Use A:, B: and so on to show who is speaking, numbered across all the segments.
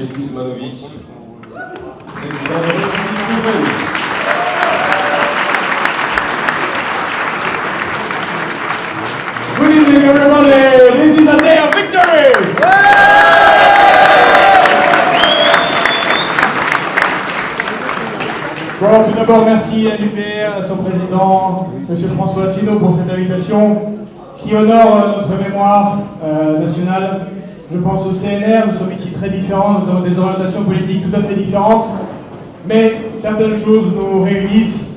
A: Andrzej Kuzmanowicz.
B: Good evening, everybody. This is a day of victory. Bon, tout d'abord, merci à l'UPR, à son président, M. François Asselineau, pour cette invitation qui honore notre mémoire nationale. Je pense au CNR, nous sommes ici très différents, nous avons des orientations politiques tout à fait différentes, mais certaines choses nous réunissent,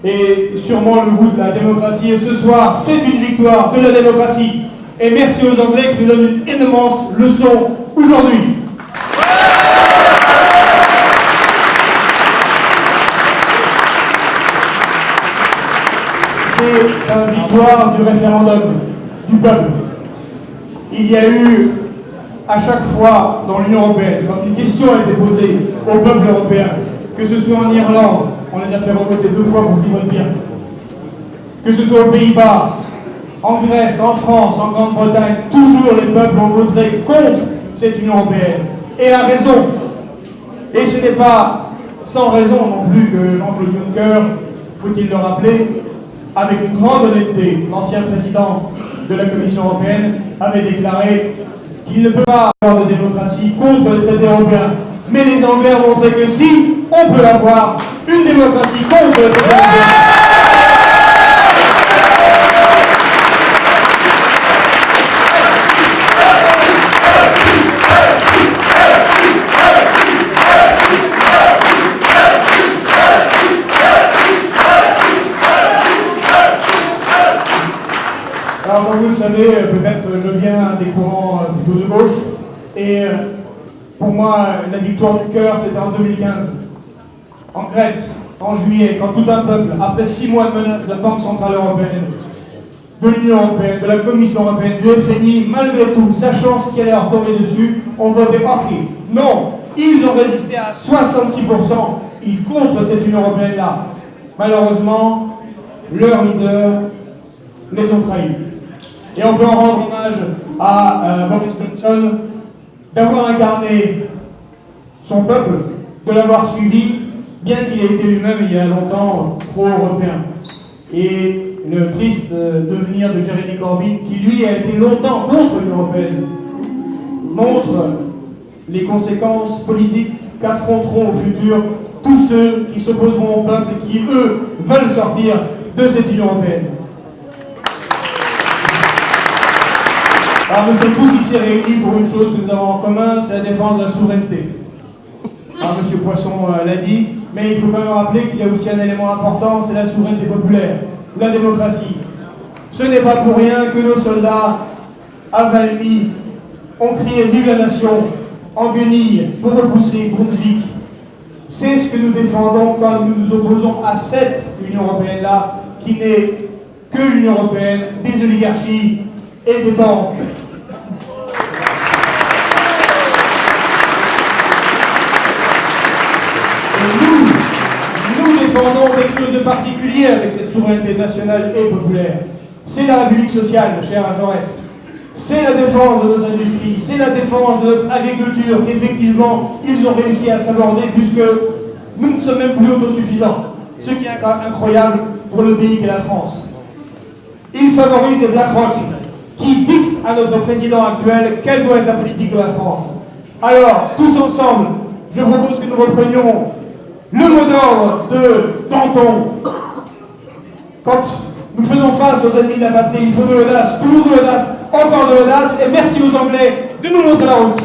B: et sûrement le goût de la démocratie. Et ce soir, c'est une victoire de la démocratie. Et merci aux Anglais qui nous donnent une immense leçon aujourd'hui. C'est la victoire du référendum, du peuple. Il y a eu, à chaque fois dans l'Union européenne, quand une question a été posée au peuple européen, que ce soit en Irlande, on les a fait revoter 2 fois pour qu'ils votent bien, que ce soit aux Pays-Bas, en Grèce, en France, en Grande-Bretagne, toujours les peuples ont voté contre cette Union européenne. Et a raison. Et ce n'est pas sans raison non plus que Jean-Claude Juncker, faut-il le rappeler, avec une grande honnêteté, l'ancien président de la Commission européenne avait déclaré qu'il ne peut pas avoir de démocratie contre les traités européens. Mais les Anglais ont montré que si, on peut avoir une démocratie contre les traités européens. Alors, comme vous le savez, peut-être je viens des courants plutôt de gauche, et pour moi, la victoire du cœur, c'était en 2015, en Grèce, en juillet, quand tout un peuple, après 6 mois de menaces de la Banque Centrale Européenne, de l'Union Européenne, de la Commission Européenne, du FMI, malgré tout, sachant ce qui allait leur tomber dessus, ont voté OK. Non, ils ont résisté à 66%, ils contre cette Union Européenne-là. Malheureusement, leurs leaders les ont trahis. Et on peut en rendre hommage à Boris Johnson d'avoir incarné son peuple, de l'avoir suivi, bien qu'il ait été lui-même il y a longtemps pro-européen. Et le triste devenir de Jeremy Corbyn, qui lui a été longtemps contre l'Union européenne, montre les conséquences politiques qu'affronteront au futur tous ceux qui s'opposeront au peuple et qui, eux, veulent sortir de cette Union européenne. Alors nous sommes tous ici réunis pour une chose que nous avons en commun, c'est la défense de la souveraineté. Alors M. Poisson l'a dit, mais il faut quand même rappeler qu'il y a aussi un élément important, c'est la souveraineté populaire, la démocratie. Ce n'est pas pour rien que nos soldats à Valmy ont crié « Vive la nation !» en guenilles pour repousser Brunswick. C'est ce que nous défendons quand nous nous opposons à cette Union européenne-là, qui n'est que l'Union européenne des oligarchies et des banques. Et nous défendons quelque chose de particulier avec cette souveraineté nationale et populaire. C'est la République sociale, cher Jaurès. C'est la défense de nos industries, c'est la défense de notre agriculture qu'effectivement ils ont réussi à s'aborder puisque nous ne sommes même plus autosuffisants. Ce qui est incroyable pour le pays qu'est la France. Ils favorisent les BlackRock qui dictent à notre président actuel quelle doit être la politique de la France. Alors, tous ensemble, je propose que nous reprenions le mot d'ordre de Danton. Quand nous faisons face aux ennemis de la patrie, il faut de l'audace, toujours de l'audace, encore de l'audace, et merci aux Anglais de nous montrer la route.